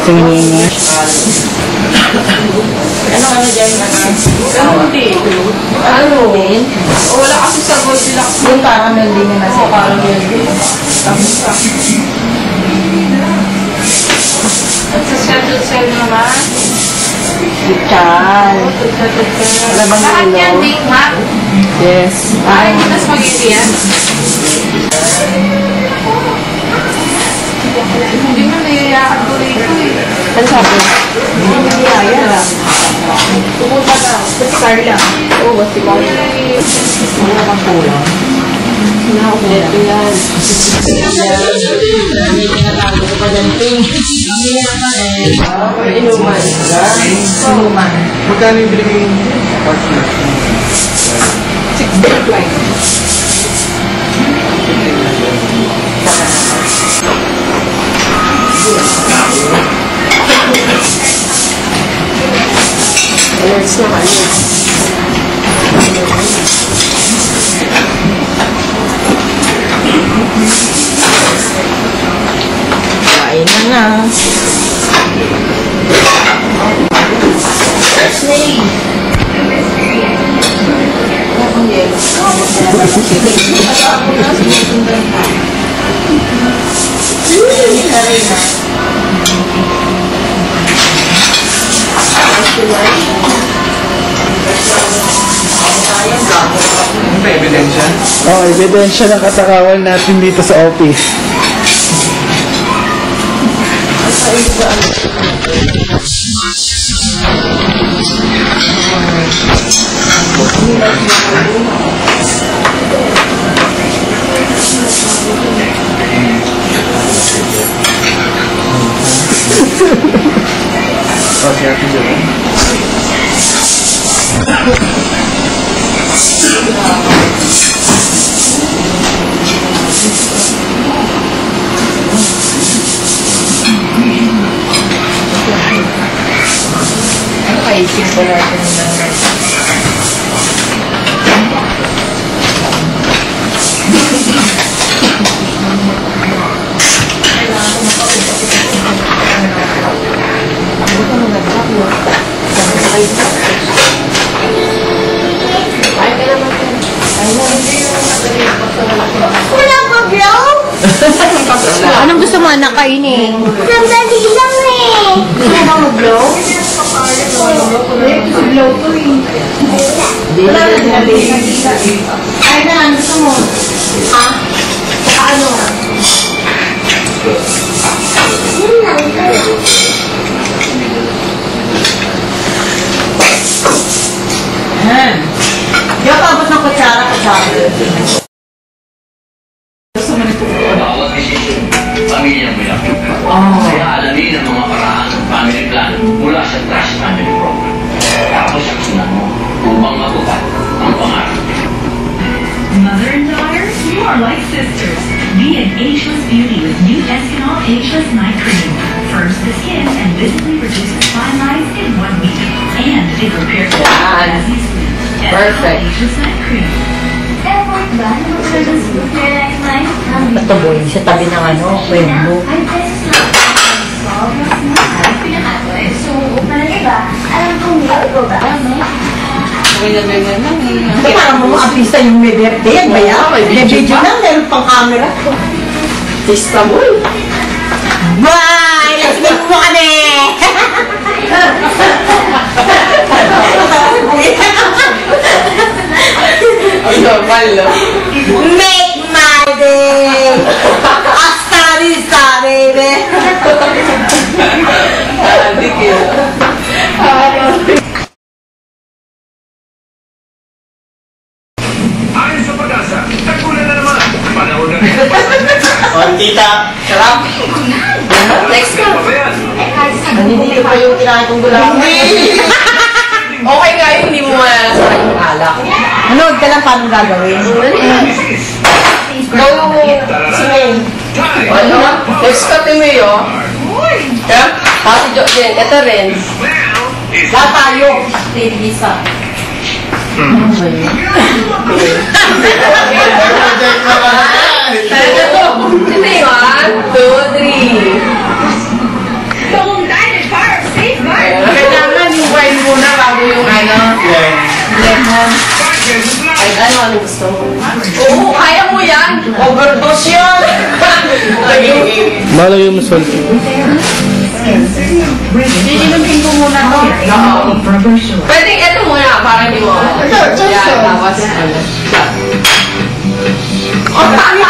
Tingin. Ano dyan? Hindi. Ano? Wala kasi sa gold deluxe. Yung caramel din na nasa. Caramel din. Tapos ka. At sa settled naman. Lechal. Lahat yan, Big Mac. Yes. Ay, hindi na spaghetti yan. Hindi mo naiyakan ko rito eh. Ano sabi? Hindi mo niyaya lang. Pumunta ka. Star lang. Oo, basta ba? Wala kang kulang. Wala akong kulang. Ito yan. May tinatago ko pa dyan. Inuman. Inuman. Magkano yung binigay partner? 6.5. Alerts na kayo. Kain na. Snake. May ebidensya? Oh, ebidensya ng katakawan natin dito sa office. Okay, ako dyan. Ano kaisip ko natin na anong gusto mo anak kainin? Sandali lang eh. Gusto mo ba mag-blow? Blow to eh. Wala na sinabi. Ay na, gusto mo? Ha? Saka ano? Yun lang. Di ako abot ng kutsara ka. Bawat desisyon, pamilya mo yan. Kaya alamin ang mga paraan ng family plan mula sa Trust Family Program. Tapos aksunan mo upang matupad ang pangarap. Mother and daughter, you are like sisters. Be an ageless beauty with new Escanol Ageless Night Cream. Firms the skin and visibly reduces fine lines in 1 week. And it repairs fuzzy skin. Perfect. Ageless Night Cream. Airport ba? Mag-service with your lifeline? Ito boy, sa tabi ng ano, Wembo. Ay, best na. Solve mas mahal. Pinakatoy. So, talaga ba? Alam kong may ikaw ba? Ano? Ito parang mga artista yung may birthday, yan ba yan? May video lang, meron pang camera. Artista mo eh. Bye! Let's go mo kami! Ang normal, no? Make my day! Asta-rista, baby! Hindi kayo. Ayon sa pag-asa, tagpunan na naman. Panahon na. O, tita. Sarap. Next ka. Hindi pa yung kinain kong gulaman. Okay nga yun, hindi mo masarap yung alak. Manood ka lang paano gagawin. Go, sige. Ano? Next ka, Timeo. Yeah? Pati Jo din. Ito rin. Lahat tayo. Lisa. Ano ba yun? Ito, 1, 2, 3. Ay, ano gusto mo? Oo, kaya mo yan! Overdose yun! Malagay mo salt. Iinumin ko muna to. Pwede ito muna, para hindi mo. Yan, tapos ano. Oh, tama!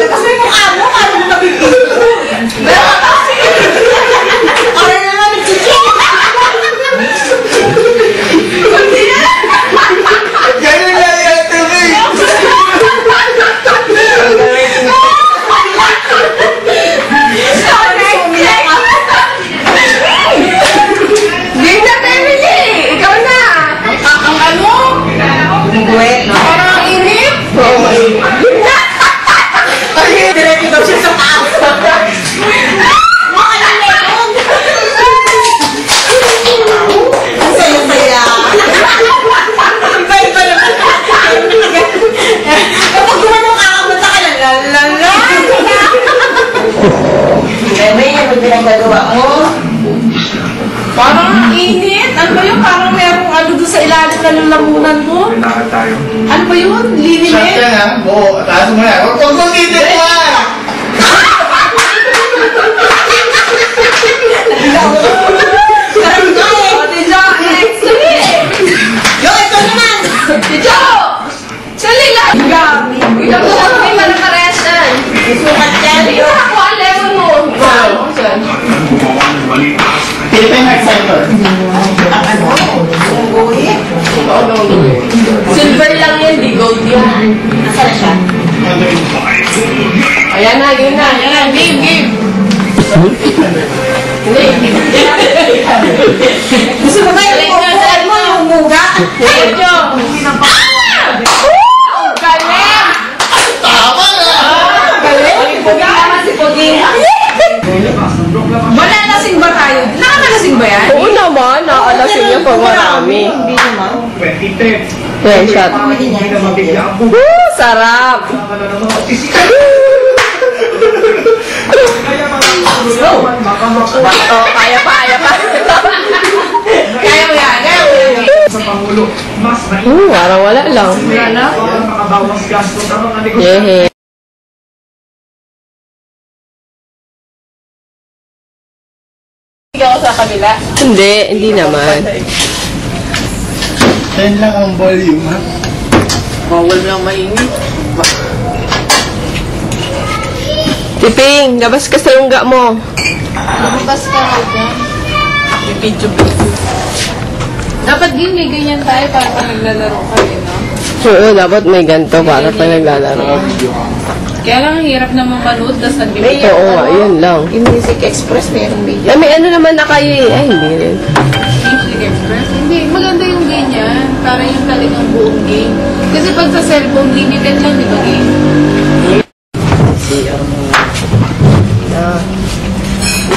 Kasi yung amo, paano mo nabibigyan? Ano naman nagsisit? Ganyan lang yan, Tumi! Game na, Emily! Ikaw na! Ang ano? Buwet, no? Parang ang inip! Diretso daw siya sa taas. Mukha na meron. Ang saya-saya. Iba-iba naman. Kapag gumanong kakamunta ka lang, lalala. May ano pinagagawa mo? Parang ang init! Ano ba yun? Parang merong ano doon sa ilalim na lalamunan mo? Kailangan tayo. Ano ba yun? Shot Lilimit? yan ha? Oo, taas mo yan. Huwag mong titin mo ha! Parang kaya. O, Tijo! Next! Sali! Yung ito naman. Tijo! Sali lang! Ito po kung may malakarehas yan. Susukat yan. Hindi na ako ang level mo. Wow! Philippine Heart Center. Silver lang yan, di gold yan. Nasaan siya? Ayan na, yun na. Ayan na, game, game. Gusto mo ba yung upuan mo, yung muga? Tijo! Galing! Tama na! Galing! Puging naman si Puging. Wala lasing ba tayo? Nakakalasing ba yan? Oo naman, nakakalasing niya pag marami. Hindi naman. Yan, shot. Sarap! Oh, kaya pa, kaya pa. Kaya mo yan, kaya mo yan. Parang wala lang. Yehe. Ikaw sa kabila. Hindi naman. 10 lang ang volume ha? Bawal lang mainit. Tiping, labas ka sa lungga mo. Lumabas ka na dyan. Video. Dapat din may ganyan tayo para pag naglalaro kayo, no? Oo, dapat may ganito para pa naglalaro. Kaya lang ang hirap naman manood, tapos nagbibigay. Oo nga, yun lang. Yung Music Express, mayroong video. Ay, may ano naman na kayo eh. Ay, hindi rin. Music Express? Hindi, maganda yung ganyan. Para yung talagang buong game. Kasi pag sa cellphone, limited lang, di ba game?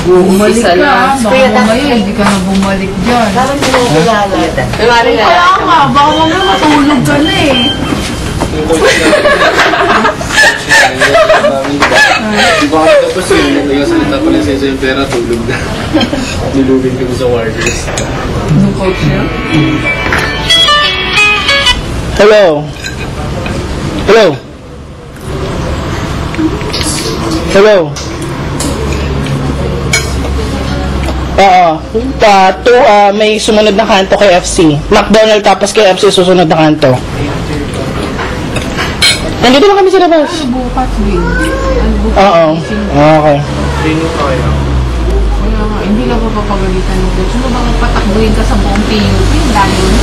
Bumalik Isa lang. Kuya, dapat hindi ka na bumalik dyan. dapat mo nang kilala. Kumari na. Kaya nga, baka mamaya matulog ka na eh. Bakit tapos yun, nagkasalita pa lang sa yung pera, tulog na. Nilugin ko sa workers. Anong coach niya? Hello? Hello? Hello? May sumunod na kanto kay FC. McDonald tapos kay FC susunod na kanto. Nandito lang kami sa labas. Bukas, game. Oo. Okay. Wala nga, hindi lang papapagalitan ng coach. Ano ba patakbuhin ka sa buong PUP? Ang dami mo.